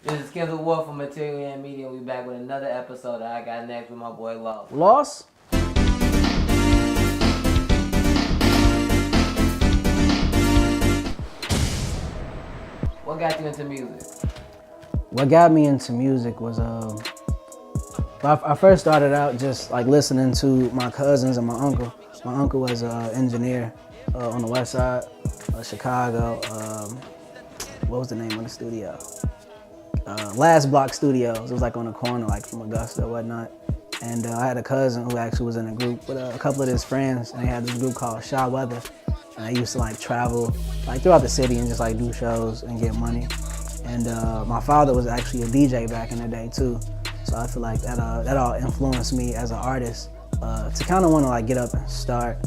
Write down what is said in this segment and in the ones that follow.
This is Kendall Warr from MTRL Media. We back with another episode that I got next with my boy Loss. Loss? What got you into music? What got me into music was I first started out just like listening to my cousins and my uncle. My uncle was an engineer on the west side of Chicago. What was the name of the studio? Last Block Studios. It was like on the corner, like from Augusta or whatnot. And I had a cousin who actually was in a group with a couple of his friends, and they had this group called Shy Weather. And I used to like travel like throughout the city and just like do shows and get money. And my father was actually a DJ back in the day too. So I feel like that all influenced me as an artist to kind of want to like get up and start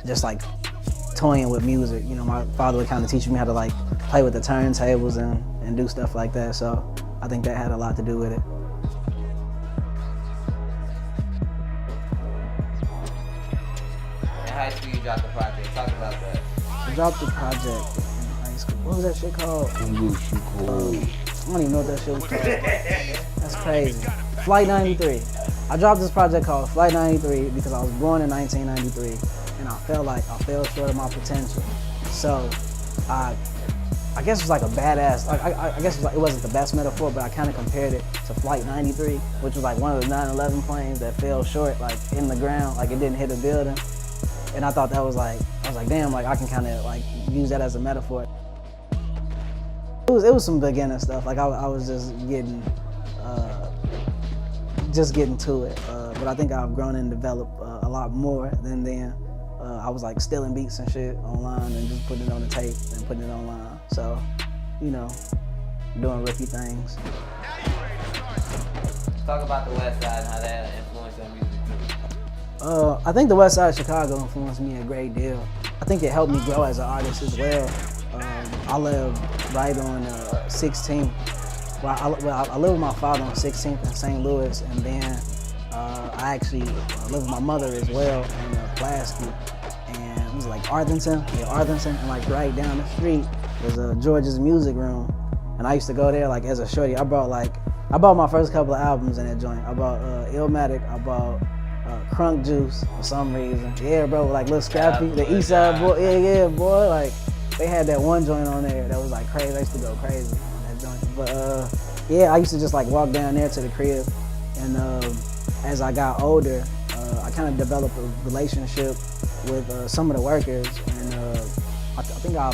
just like toying with music. You know, my father would kind of teach me how to like play with the turntables and do stuff like that. So I think that had a lot to do with it. In high school, you dropped the project. Talk about that. I dropped the project in high school. What was that shit called? I don't even know what that shit was called. That's crazy. Flight 93. I dropped this project called Flight 93 because I was born in 1993 and I felt like I fell short of my potential. So I guess it was like a badass, I guess it wasn't the best metaphor, but I kind of compared it to Flight 93, which was like one of the 9/11 planes that fell short, like in the ground, like it didn't hit a building. And I thought that was like, I was like, damn, like I can kind of like use that as a metaphor. It was some beginner stuff. Like I was just getting to it. But I think I've grown and developed a lot more than then. I was like stealing beats and shit online and just putting it on the tape and putting it online. So, you know, doing rookie things. Talk about the West Side and how that influenced your music too. I think the West Side of Chicago influenced me a great deal. I think it helped me grow as an artist as well. I live right on 16th. Well, I live with my father on 16th in St. Louis, and then I actually live with my mother as well in Pulaski. And it was like Arthington, and like right down the street was George's Music Room. And I used to go there like as a shorty. I bought my first couple of albums in that joint. I bought Illmatic, I bought Crunk Juice for some reason. Yeah, bro, like Lil Scrappy, the East Side Boy. Yeah, boy, like they had that one joint on there that was like crazy. I used to go crazy on that joint. But yeah, I used to just like walk down there to the crib, and as I got older, I kind of developed a relationship with some of the workers, and I think I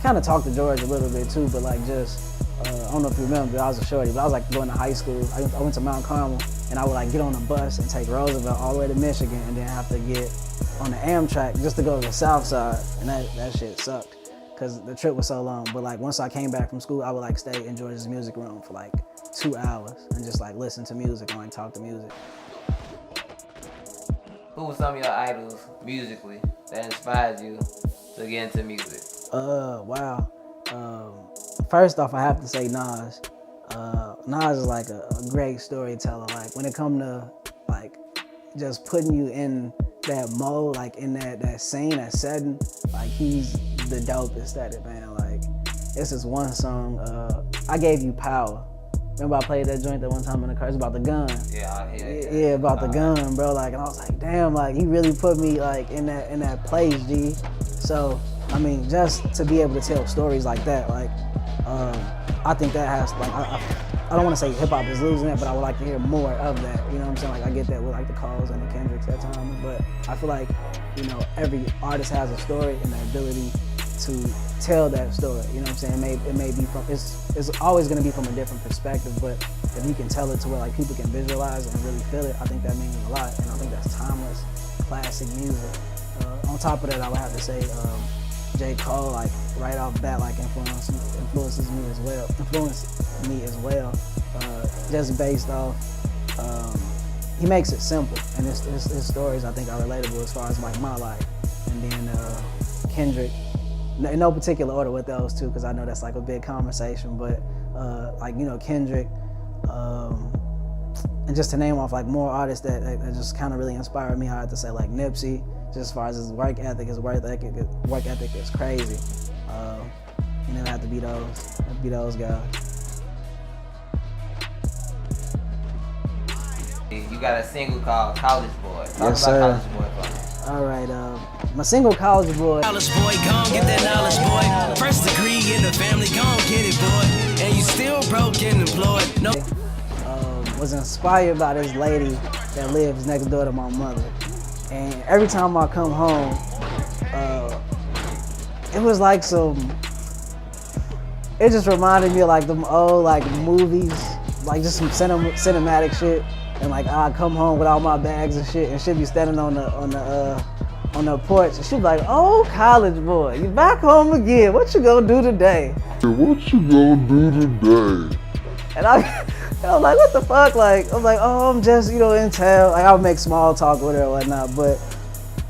kind of talked to George a little bit too, but like just, I don't know if you remember, I was a shorty, but I was like going to high school. I went to Mount Carmel, and I would like get on a bus and take Roosevelt all the way to Michigan, and then have to get on the Amtrak just to go to the South Side, and that shit sucked because the trip was so long. But like once I came back from school, I would like stay in George's Music Room for like 2 hours and just like listen to music and like talk to music. Who were some of your idols musically that inspired you to get into music? Wow. First off, I have to say Nas. Nas is like a great storyteller. Like when it comes to like just putting you in that mode, like in that scene, that setting, like he's the dopest at it, man. Like this is one song, I Gave You Power. Remember I played that joint that one time in the car? It's about the gun. Yeah, about the gun, bro. Like, and I was like, damn, like he really put me like in that place, G. So, I mean, just to be able to tell stories like that, like, I think that has like, I don't want to say hip hop is losing it, but I would like to hear more of that. You know what I'm saying? Like I get that with like the Coles and the Kendricks at times, but I feel like, you know, every artist has a story and the ability to tell that story. You know what I'm saying? It may be from, it's always gonna be from a different perspective, but if you can tell it to where like people can visualize it and really feel it, I think that means a lot, and I think that's timeless, classic music. On top of that, I would have to say J. Cole, like right off the bat, like influences me as well. Just based off, he makes it simple, and his stories I think are relatable as far as like my life. And then Kendrick, in no particular order with those two, because I know that's like a big conversation, but like, you know, Kendrick, and just to name off like more artists that just kind of really inspired me, I have to say like Nipsey, just as far as his work ethic is crazy. You never have to be those guys. You got a single called College Boy. Talk Yes, about sir. College Boy for me. All right, my single College Boy. College boy, gon' get that knowledge, boy. First degree in the family, gon' get it, boy. And you still broke and employed. No. Was inspired by this lady that lives next door to my mother. And every time I come home, it was like it just reminded me of like them old like movies, like just some cinematic shit. And like I come home with all my bags and shit, and she'd be standing on the porch, and she'd be like, "Oh, college boy, you back home again? What you gonna do today?" What you gonna do today? And I was like, what the fuck? Like, I'm like, oh, I'm just, in town. Like, I would make small talk with her or whatnot, but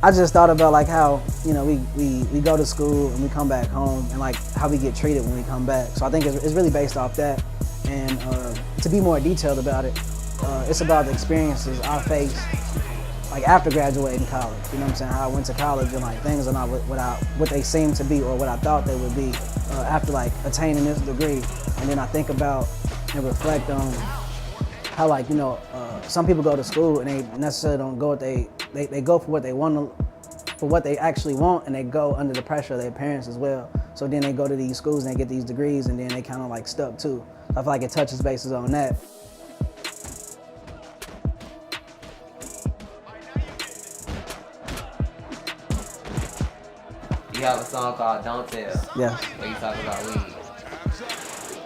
I just thought about like how, we go to school and we come back home and like how we get treated when we come back. So I think it's really based off that. And to be more detailed about it, it's about the experiences I faced like after graduating college. You know what I'm saying? How I went to college and like things are not what they seem to be or what I thought they would be after like attaining this degree. And then I think about and reflect on how like, some people go to school and they necessarily don't go what they go for what they want for what they actually want, and they go under the pressure of their parents as well. So then they go to these schools and they get these degrees, and then they kind of like stuck too. I feel like it touches bases on that. You have a song called Don't Tell. Yes. Where you talk about weed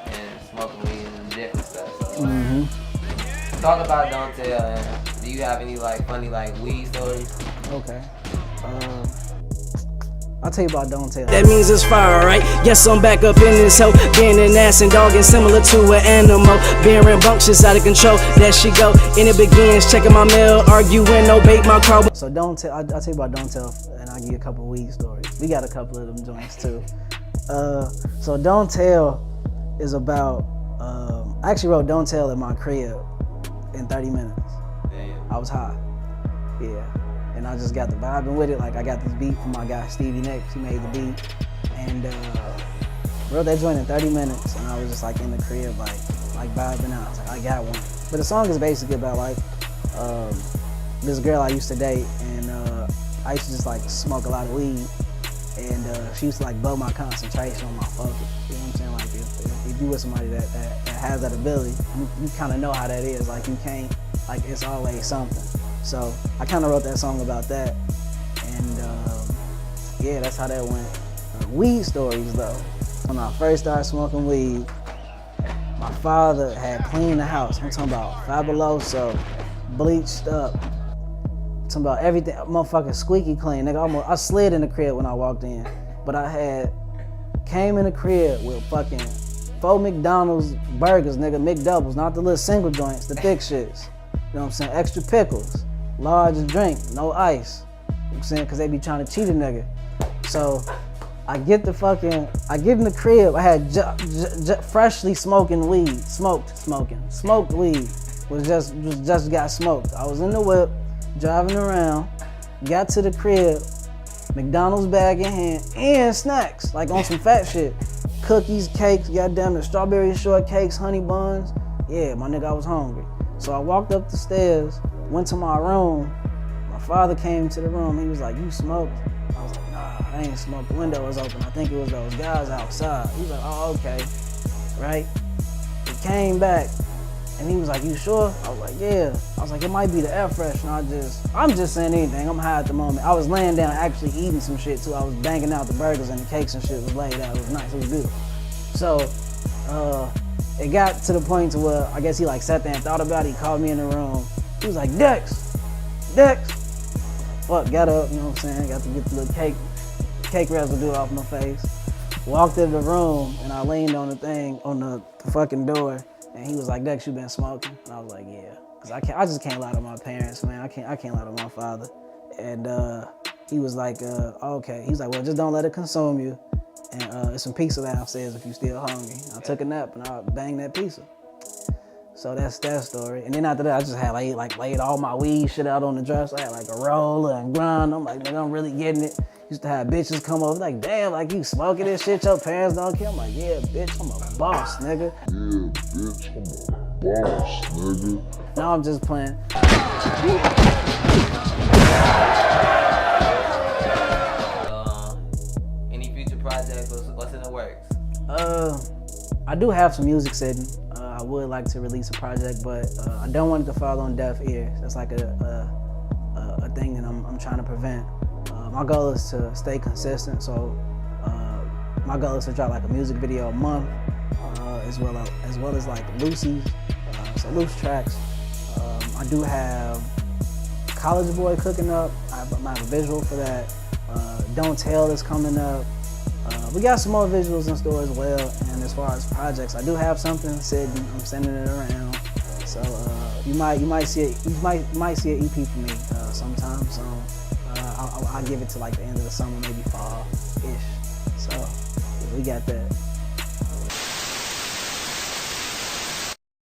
and smoking weed and different stuff. So, talk about Don't Tell, and do you have any like funny like weed stories? Okay. I'll tell you about Don't Tell. That means it's fire, alright? Yes, I'm back up in this hoe. Being an ass and dog is similar to an animal. Being rambunctious, out of control. There she go. And it begins. Checking my mail, arguing, no bait, my car. So Don't Tell, I'll tell you about Don't Tell, and I'll give you a couple weed stories. We got a couple of them joints too. So Don't Tell is about, I actually wrote Don't Tell in my crib in 30 minutes. Damn. I was high, yeah. And I just got the vibing with it. Like I got this beat from my guy Stevie Nicks. He made the beat, and wrote that joint in 30 minutes. And I was just like in the crib, like vibing out. I was like, I got one. But the song is basically about like this girl I used to date, and I used to just like smoke a lot of weed, and she used to like blow my concentration on my focus. You know what I'm saying? Like if you with somebody that has that ability, you kind of know how that is. Like you can't, like it's always something. So I kind of wrote that song about that, and yeah, that's how that went. Weed stories though. When I first started smoking weed, my father had cleaned the house. I'm talking about Fabuloso, bleached up. I'm talking about everything, motherfucking squeaky clean. Nigga, I slid in the crib when I walked in, but I came in the crib with fucking 4 McDonald's burgers, nigga, McDoubles, not the little single joints, the thick shits. You know what I'm saying? Extra pickles, large drink, no ice. You know what I'm saying? Cause they be trying to cheat a nigga. So I get in the crib. I had freshly smoking weed, smoked weed. Was just got smoked. I was in the whip, driving around, got to the crib, McDonald's bag in hand, and snacks, like on some fat shit. Cookies, cakes, goddamn it, strawberry shortcakes, honey buns. Yeah, my nigga, I was hungry. So I walked up the stairs, went to my room. My father came to the room. He was like, "You smoked?" I was like, "Nah, I ain't smoked. The window was open. I think it was those guys outside." He was like, "Oh, okay." Right? He came back and he was like, "You sure?" I was like, "Yeah." I was like, "It might be the air freshener." I'm just saying anything. I'm high at the moment. I was laying down actually eating some shit too. I was banging out the burgers and the cakes and shit was laid out. It was nice. It was beautiful. So, it got to the point to where I guess he like sat there and thought about it. He called me in the room. He was like, Dex. Fuck, got up, you know what I'm saying? Got to get the little cake residue off my face. Walked in the room and I leaned on the thing, on the fucking door. And he was like, Dex, you been smoking? And I was like, yeah. Cause I just can't lie to my parents, man. I can't lie to my father. And he was like, okay. He was like, well, just don't let it consume you. And there's some pizza downstairs if you still hungry. I took a nap and I banged that pizza. So that's that story. And then after that, I just had laid all my weed shit out on the dresser. I had like a roller and grind. I'm like, nigga, I'm really getting it. Used to have bitches come over like, damn, like you smoking this shit, your parents don't care. I'm like, yeah, bitch, I'm a boss, nigga. Yeah, bitch, I'm a boss, nigga. Now I'm just playing. Any future projects? What's in the works? I do have some music sitting. I would like to release a project, but I don't want it to fall on deaf ears. That's like a thing that I'm trying to prevent. My goal is to stay consistent, so my goal is to drop like a music video a month, as well as like loosies, so loose tracks. I do have College Boy cooking up. I have a visual for that. Don't Tell is coming up. We got some more visuals in store as well. And as far as projects, I do have something sitting. I'm sending it around. So you might see an EP from me sometime. So I'll give it to like the end of the summer, maybe fall-ish. So yeah, we got that.